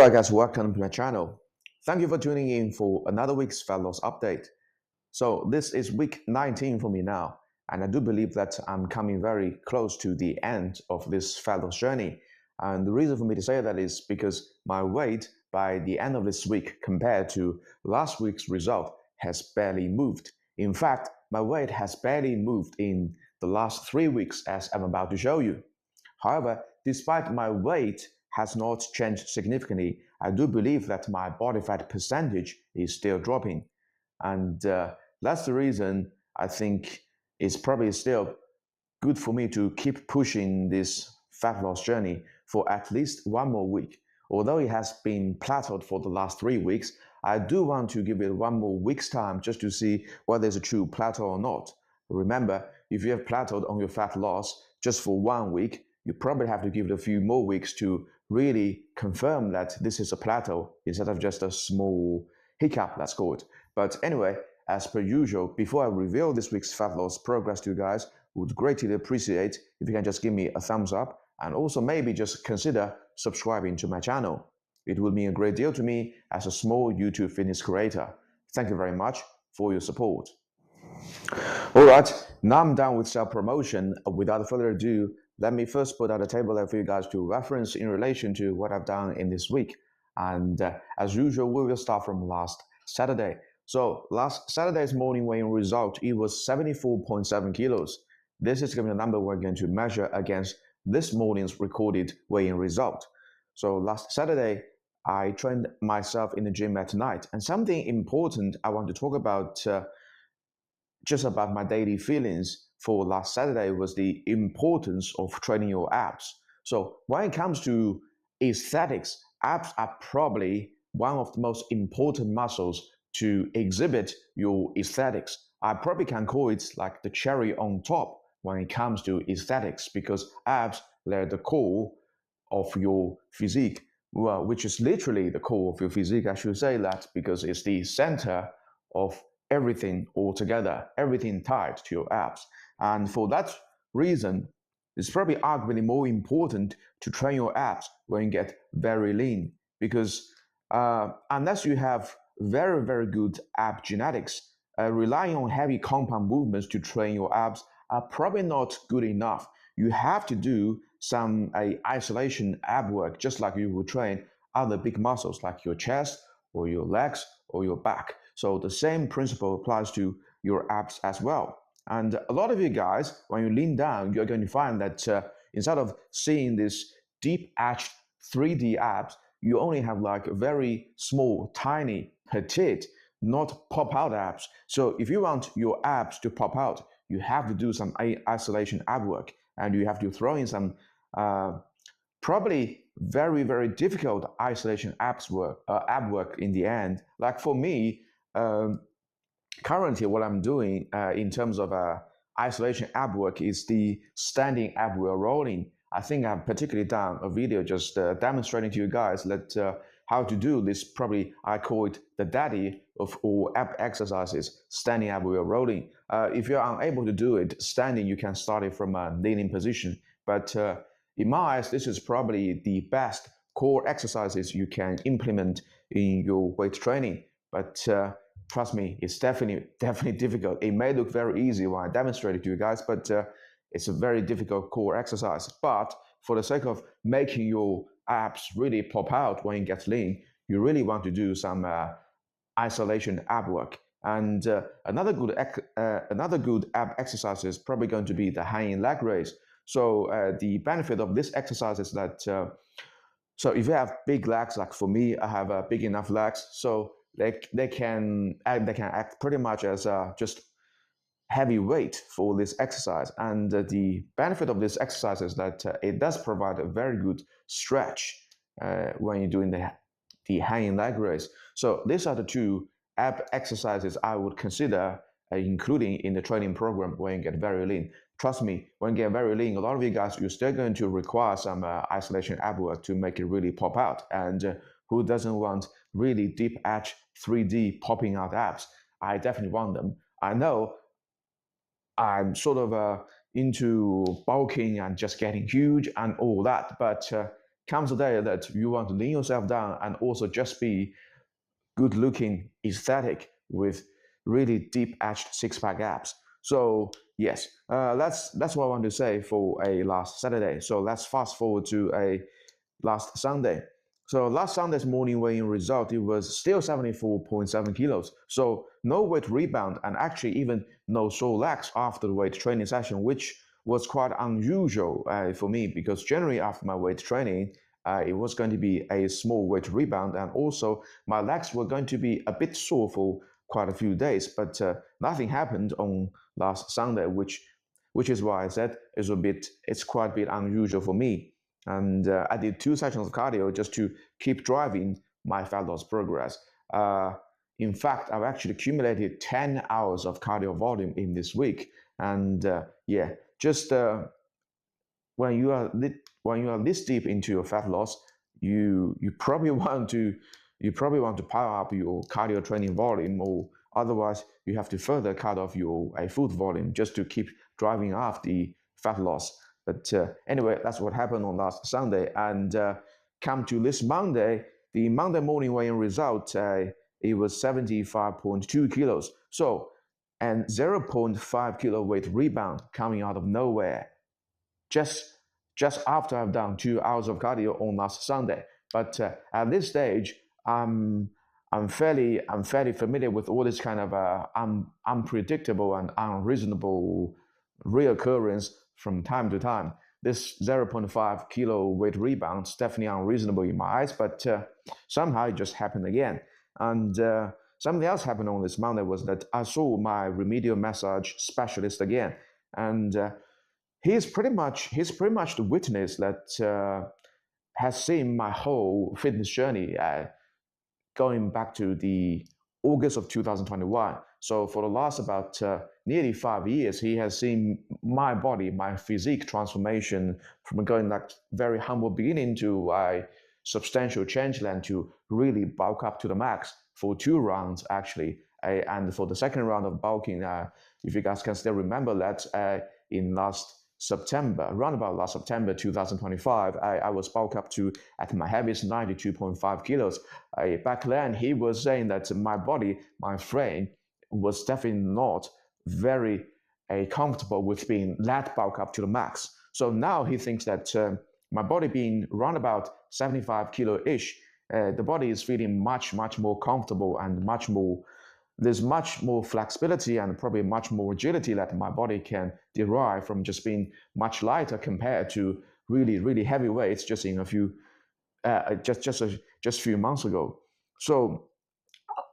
Alright guys, welcome to my channel. Thank you for tuning in for another week's fat loss update. So this is week 19 for me now, and I do believe that I'm coming very close to the end of this fat loss journey. And the reason for me to say that is because my weight by the end of this week compared to last week's result has barely moved. In fact, my weight has barely moved in the last 3 weeks, as I'm about to show you. However, despite my weight has not changed significantly, I do believe that my body fat percentage is still dropping. And that's the reason I think it's probably still good for me to keep pushing this fat loss journey for at least one more week. Although it has been plateaued for the last 3 weeks, I do want to give it one more week's time just to see whether it's a true plateau or not. Remember, if you have plateaued on your fat loss just for 1 week, you probably have to give it a few more weeks to really confirm that this is a plateau instead of just a small hiccup, let's call it. But anyway, as per usual, before I reveal this week's fat loss progress to you guys, would greatly appreciate if you can just give me a thumbs up and also maybe just consider subscribing to my channel. It would mean a great deal to me as a small YouTube fitness creator. Thank you very much for your support. Alright, now I'm done with self-promotion. Without further ado, let me first put out a table there for you guys to reference in relation to what I've done in this week. And as usual, we will start from last Saturday. So last Saturday's morning weigh-in result, it was 74.7 kilos. This is going to be the number we're going to measure against this morning's recorded weigh-in result. So last Saturday, I trained myself in the gym at night. And something important I want to talk about just about my daily feelings for last Saturday was the importance of training your abs. So when it comes to aesthetics, abs are probably one of the most important muscles to exhibit your aesthetics. I probably can call it like the cherry on top when it comes to aesthetics, because abs, they're the core of your physique, well, which is literally the core of your physique. I should say that because it's the center of everything altogether, everything tied to your abs. And for that reason, it's probably arguably more important to train your abs when you get very lean, because unless you have very, very good ab genetics, relying on heavy compound movements to train your abs are probably not good enough. You have to do some isolation ab work, just like you would train other big muscles like your chest or your legs or your back. So the same principle applies to your abs as well. And a lot of you guys, when you lean down, you're going to find that instead of seeing this deep etched 3D abs, you only have like very small, tiny, petite, not pop out abs. So if you want your abs to pop out, you have to do some isolation ab work, and you have to throw in some probably very, very difficult isolation ab work in the end. Like for me, currently what I'm doing in terms of isolation ab work is the standing ab wheel rolling. I think I've particularly done a video just demonstrating to you guys that how to do this. Probably I call it the daddy of all ab exercises, standing ab wheel rolling. If you're unable to do it standing, you can start it from a kneeling position. But in my eyes, this is probably the best core exercises you can implement in your weight training. But trust me, it's definitely difficult. It may look very easy when I demonstrate it to you guys, but it's a very difficult core exercise. But for the sake of making your abs really pop out when you get lean, you really want to do some isolation ab work. And another good ab exercise is probably going to be the hanging leg raise. So the benefit of this exercise is that so if you have big legs, like for me, I have big enough legs, so they can act pretty much as just heavy weight for this exercise. And the benefit of this exercise is that it does provide a very good stretch when you're doing the hanging leg raise. So these are the two ab exercises I would consider including in the training program when you get very lean. Trust me, when you get very lean, a lot of you guys, you're still going to require some isolation ab work to make it really pop out. And who doesn't want really deep etch 3D popping out abs? I definitely want them. I know I'm sort of into bulking and just getting huge and all that, but comes a day that you want to lean yourself down and also just be good looking, aesthetic with really deep etched six-pack abs. So yes, that's what I want to say for a last Saturday. So let's fast forward to a last Sunday. So last Sunday's morning weigh-in result, it was still 74.7 kilos. So no weight rebound and actually even no sore legs after the weight training session, which was quite unusual for me because generally after my weight training, it was going to be a small weight rebound and also my legs were going to be a bit sore for quite a few days. But nothing happened on last Sunday, which is why I said it's quite a bit unusual for me. And I did 2 sessions of cardio just to keep driving my fat loss progress. In fact, I've actually accumulated 10 hours of cardio volume in this week. And yeah, just when you are this deep into your fat loss, you probably want to power up your cardio training volume, or otherwise you have to further cut off your food volume just to keep driving up the fat loss. But anyway, that's what happened on last Sunday. And come to this Monday, the Monday morning weigh-in result, it was 75.2 kilos. So, and 0.5 kilo weight rebound coming out of nowhere. Just after I've done 2 hours of cardio on last Sunday. But at this stage, I'm fairly familiar with all this kind of unpredictable and unreasonable reoccurrence from time to time. This 0.5 kilo weight rebound is definitely unreasonable in my eyes, but somehow it just happened again. And something else happened on this Monday was that I saw my remedial massage specialist again, and he's pretty much the witness that has seen my whole fitness journey going back to the August of 2021. So for the last about nearly 5 years, he has seen my body, my physique transformation from going like very humble beginning to a substantial change land to really bulk up to the max for 2 rounds actually. And for the second round of bulking, if you guys can still remember that in around about last September 2025, I was bulked up to at my heaviest 92.5 kilos. Back then, he was saying that my body, my frame, was definitely not very comfortable with being that bulk up to the max. So now he thinks that my body being around about 75 kilo-ish, the body is feeling much more comfortable and there's much more flexibility and probably much more agility that my body can derive from just being much lighter compared to really heavy weights just in a few just a few months ago. So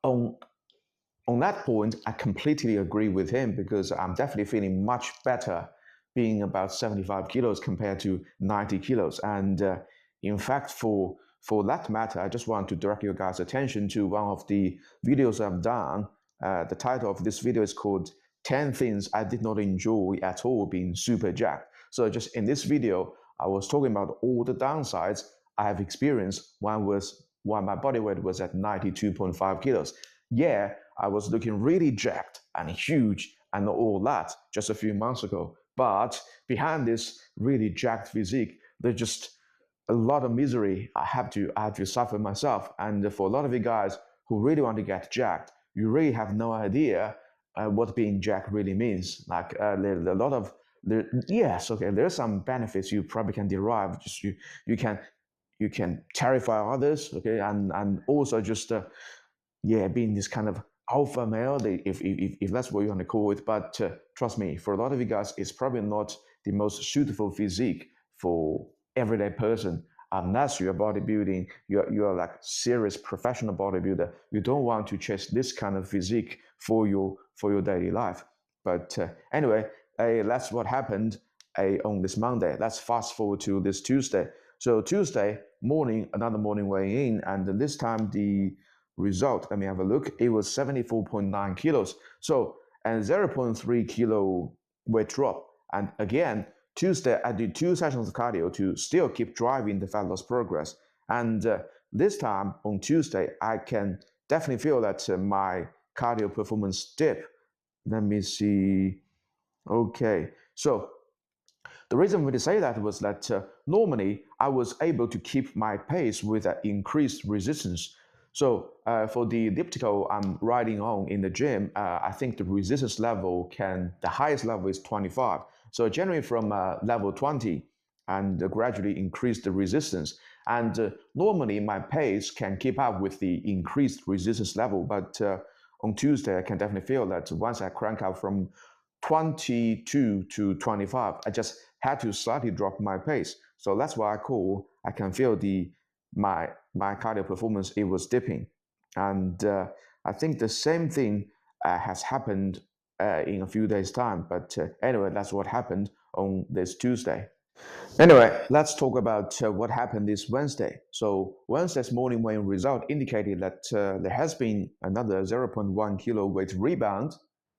on that point, I completely agree with him because I'm definitely feeling much better being about 75 kilos compared to 90 kilos. And in fact, for that matter, I just want to direct your guys' attention to one of the videos I've done. The title of this video is called 10 Things I Did Not Enjoy at All Being Super Jacked. So just in this video, I was talking about all the downsides I have experienced when my body weight was at 92.5 kilos. Yeah, I was looking really jacked and huge and all that just a few months ago. But behind this really jacked physique, there's just a lot of misery I have to suffer myself. And for a lot of you guys who really want to get jacked, you really have no idea what being jacked really means. Like there's a lot of yes, okay, there's some benefits you probably can derive. Just you can terrify others, okay, and also just being this kind of alpha male, if that's what you want to call it. But trust me, for a lot of you guys, it's probably not the most suitable physique for everyday person. Unless you're bodybuilding, you're like serious professional bodybuilder, you don't want to chase this kind of physique for your daily life. But anyway, that's what happened on this Monday. Let's fast forward to this Tuesday. So Tuesday morning, another morning weigh-in, and this time the result, let me have a look, it was 74.9 kilos. So, and 0.3 kilo weight drop. And again, Tuesday, I did 2 sessions of cardio to still keep driving the fat loss progress. And this time on Tuesday, I can definitely feel that my cardio performance dip. Let me see. Okay, so The reason for me to say that was that normally I was able to keep my pace with increased resistance. So for the elliptical I'm riding on in the gym, I think the resistance level the highest level is 25. So generally from level 20 and gradually increase the resistance. And normally my pace can keep up with the increased resistance level, but on Tuesday I can definitely feel that once I crank up from 22 to 25, I just had to slightly drop my pace. So that's why I can feel my cardio performance, it was dipping. And I think the same thing has happened in a few days' time. But anyway, that's what happened on this Tuesday. Anyway, let's talk about what happened this Wednesday. So Wednesday's morning weigh-in result indicated that there has been another zero point 0.1 kilo weight rebound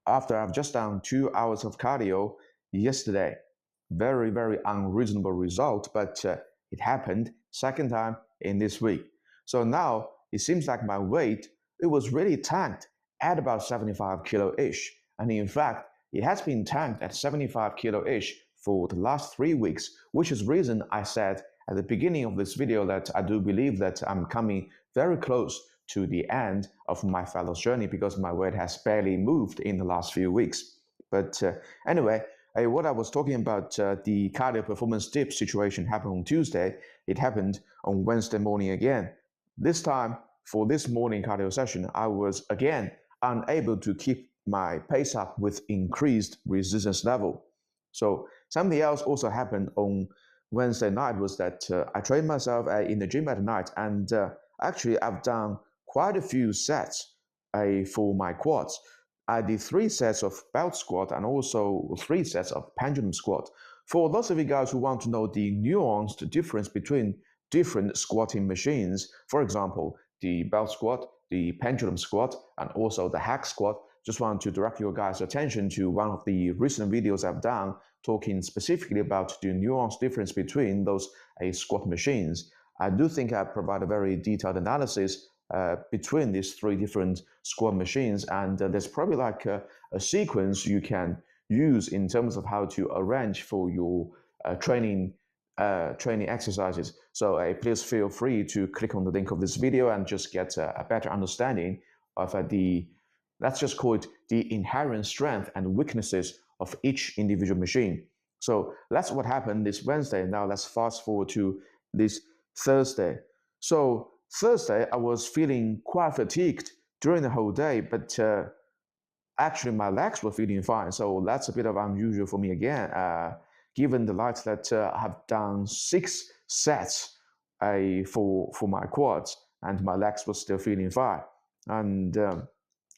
after I've just done 2 hours of cardio yesterday. Very, very unreasonable result, but it happened second time in this week. So now it seems like my weight, it was really tanked at about 75 kilo-ish. And in fact, it has been tanked at 75 kilo-ish for the last 3 weeks, which is the reason I said at the beginning of this video that I do believe that I'm coming very close to the end of my fat loss journey because my weight has barely moved in the last few weeks. But anyway, what I was talking about, the cardio performance dip situation happened on Tuesday. It happened on Wednesday morning again. This time, for this morning cardio session, I was again unable to keep my pace up with increased resistance level. So something else also happened on Wednesday night was that I trained myself in the gym at night, and actually I've done quite a few sets for my quads. I did 3 sets of belt squat and also 3 sets of pendulum squat. For those of you guys who want to know the nuanced difference between different squatting machines, for example, the belt squat, the pendulum squat, and also the hack squat, just want to direct your guys' attention to one of the recent videos I've done talking specifically about the nuanced difference between those squat machines. I do think I provide a very detailed analysis between these 3 different squat machines, and there's probably like a sequence you can use in terms of how to arrange for your training exercises. So please feel free to click on the link of this video and just get a better understanding of let's just call it the inherent strength and weaknesses of each individual machine. So that's what happened this Wednesday. Now let's fast forward to this Thursday. So Thursday, I was feeling quite fatigued during the whole day, but actually my legs were feeling fine. So that's a bit of unusual for me again, given the light that I have done 6 sets for my quads, and my legs were still feeling fine. And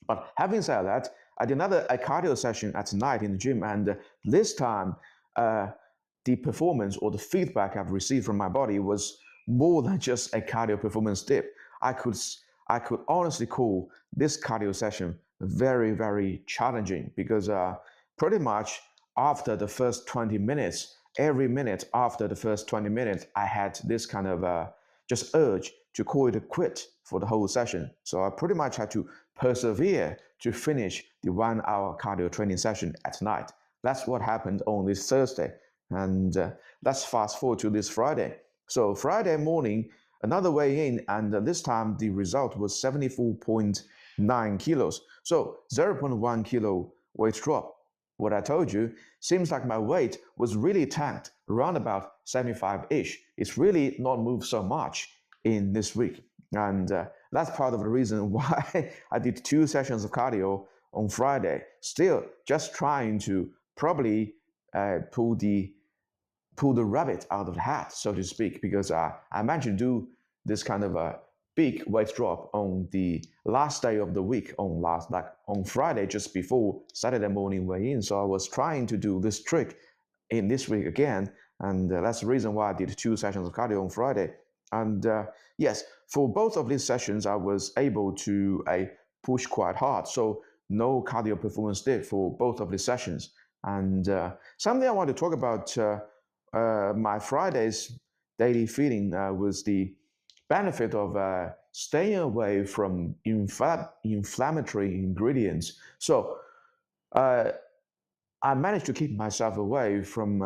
but having said that, I did another cardio session at night in the gym, and this time the performance or the feedback I've received from my body was more than just a cardio performance dip. I could honestly call this cardio session very, very challenging because pretty much after the first 20 minutes, every minute after the first 20 minutes, I had this kind of just urge to call it a quit for the whole session. So I pretty much had to persevere to finish the 1 hour cardio training session at night. That's what happened on this Thursday. And let's fast forward to this Friday. So Friday morning, another weigh in, and this time the result was 74.9 kilos. So 0.1 kilo weight drop. What I told you, seems like my weight was really tanked around about 75-ish. It's really not moved so much in this week. And that's part of the reason why I did 2 sessions of cardio on Friday. Still just trying to probably pull the rabbit out of the hat, so to speak, because I managed to do this kind of a big weight drop on the last day of the week, on Friday, just before Saturday morning weigh-in. So I was trying to do this trick in this week again, and that's the reason why I did 2 sessions of cardio on Friday. And yes, for both of these sessions, I was able to push quite hard. So no cardio performance dip for both of these sessions. And something I want to talk about my Friday's daily feeling was the benefit of staying away from inflammatory ingredients. So I managed to keep myself away from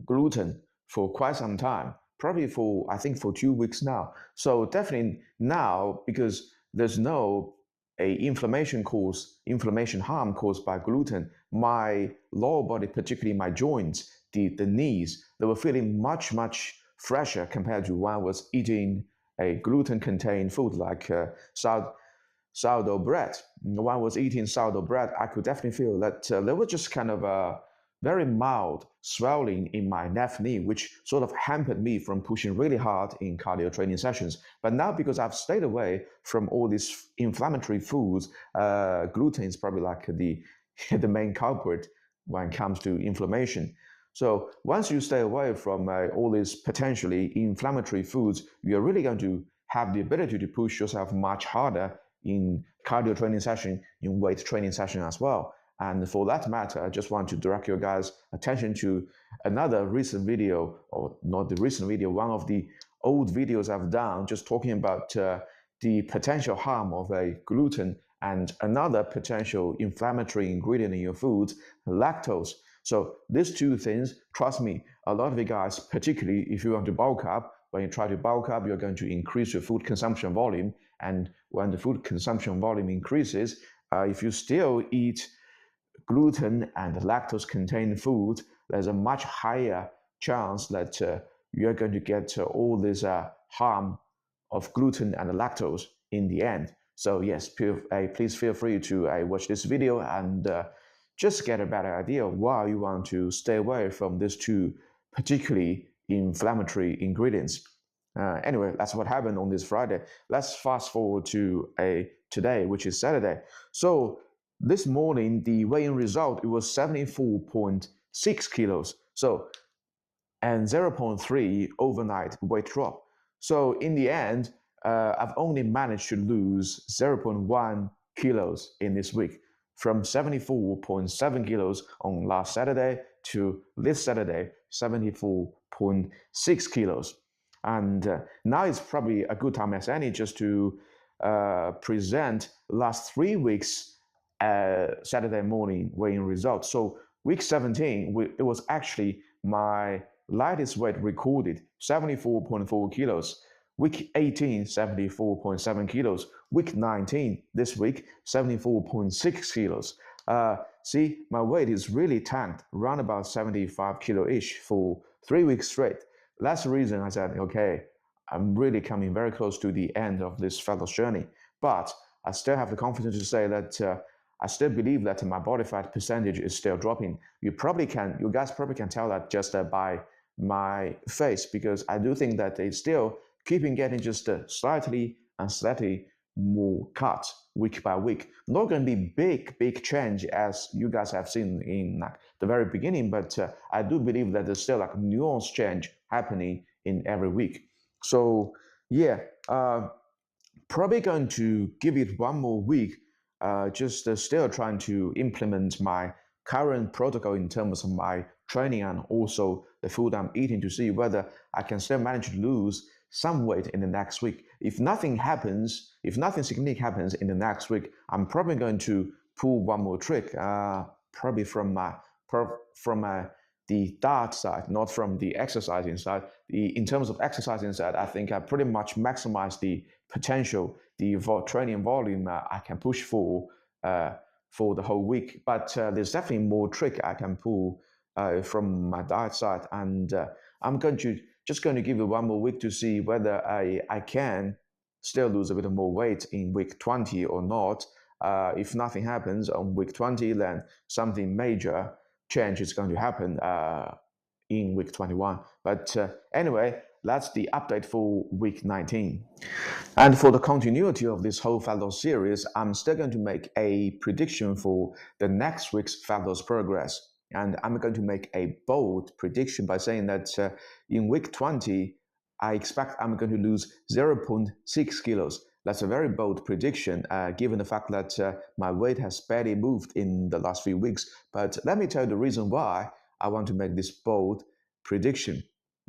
gluten for quite some time, probably for I think for 2 weeks now. So definitely now, because there's no a inflammation harm caused by gluten, my lower body, particularly my joints, the knees, they were feeling much fresher compared to when I was eating a gluten contained food like sourdough bread. When I was eating sourdough bread, I could definitely feel that there was just kind of a very mild swelling in my left knee, which sort of hampered me from pushing really hard in cardio training sessions. But now, because I've stayed away from all these inflammatory foods, gluten is probably like the the main culprit when it comes to inflammation. So once you stay away from all these potentially inflammatory foods, you're really going to have the ability to push yourself much harder in cardio training session, in weight training session as well. And for that matter, I just want to direct your guys' attention to another recent video, or not the recent video, one of the old videos I've done, just talking about the potential harm of a gluten and another potential inflammatory ingredient in your food, lactose. So these two things, trust me, a lot of you guys, particularly if you want to bulk up, when you try to bulk up, you're going to increase your food consumption volume. And when the food consumption volume increases, if you still eat gluten and lactose contained food, there's a much higher chance that you're going to get all this harm of gluten and lactose in the end. So yes, please feel free to watch this video and just get a better idea why you want to stay away from these two particularly inflammatory ingredients. Anyway, that's what happened on this Friday. Let's fast forward to today, which is Saturday. So this morning, the weigh-in result, it was 74.6 kilos. So, and 0.3 overnight weight drop. So in the end, I've only managed to lose 0.1 kilos in this week, from 74.7 kilos on last Saturday to this Saturday, 74.6 kilos. And now it's probably a good time as any just to present last 3 weeks Saturday morning weighing results. So week 17, it was actually my lightest weight recorded, 74.4 kilos. Week 18, 74.7 kilos. Week 19, this week, 74.6 kilos. See, my weight is really tanked, around about 75 kilo-ish for 3 weeks straight. That's the reason I said, okay, I'm really coming very close to the end of this fat loss journey. But I still have the confidence to say that I still believe that my body fat percentage is still dropping. You guys probably can tell that just by my face, because I do think that it's still keeping getting just slightly more cut week by week. Not going to be big change as you guys have seen in the very beginning, but I do believe that there's still like nuanced change happening in every week. So yeah, probably going to give it one more week, just still trying to implement my current protocol in terms of my training and also the food I'm eating to see whether I can still manage to lose some weight in the next week. If nothing significant happens in the next week, I'm probably going to pull one more trick, probably from the diet side, not from the exercising side. In terms of exercising side, I think I pretty much maximize the potential, the training volume I can push for the whole week. But there's definitely more trick I can pull from my diet side, and I'm going to give it one more week to see whether I can still lose a bit more weight in week 20 or not. If nothing happens on week 20, then something major change is going to happen in week 21. But anyway, that's the update for week 19. And for the continuity of this whole fat loss series, I'm still going to make a prediction for the next week's fat loss progress. And I'm going to make a bold prediction by saying that in week 20, I expect I'm going to lose 0.6 kilos. That's a very bold prediction, given the fact that my weight has barely moved in the last few weeks. But let me tell you the reason why I want to make this bold prediction.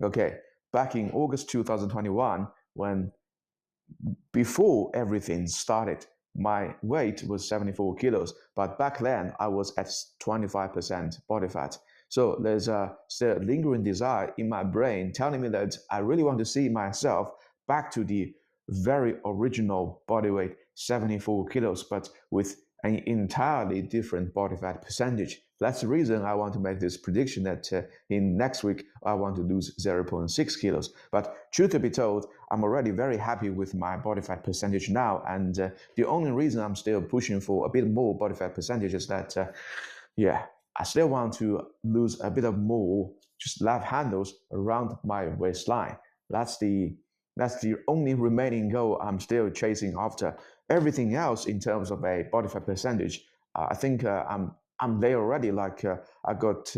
Okay, back in August 2021, before everything started, my weight was 74 kilos, but back then I was at 25% body fat. So there's still a lingering desire in my brain telling me that I really want to see myself back to the very original body weight, 74 kilos, but with an entirely different body fat percentage. That's the reason I want to make this prediction that in next week I want to lose 0.6 kilos. But truth to be told, I'm already very happy with my body fat percentage now, and the only reason I'm still pushing for a bit more body fat percentage is that, yeah, I still want to lose a bit of more just love handles around my waistline. That's the that's the only remaining goal I'm still chasing after. Everything else in terms of a body fat percentage, I think I'm there already. Like I got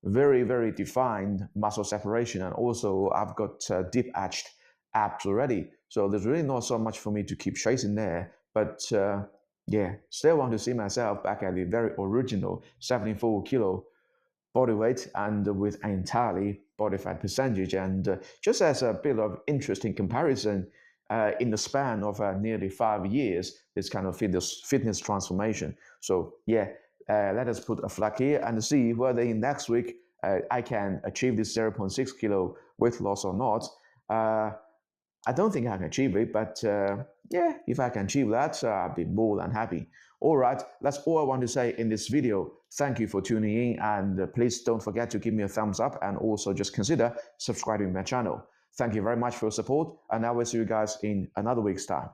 very defined muscle separation, and also I've got deep etched abs already. So there's really not so much for me to keep chasing there. But yeah, still want to see myself back at the very original 74 kilo body weight and with an entirely body fat percentage. And just as a bit of interesting comparison, in the span of nearly 5 years, this kind of fitness transformation. So yeah, let us put a flag here and see whether in next week I can achieve this 0.6 kilo weight loss or not. I don't think I can achieve it, but yeah, if I can achieve that, I'll be more than happy. All right, that's all I want to say in this video. Thank you for tuning in, and please don't forget to give me a thumbs up and also just consider subscribing to my channel. Thank you very much for your support, and I will see you guys in another week's time.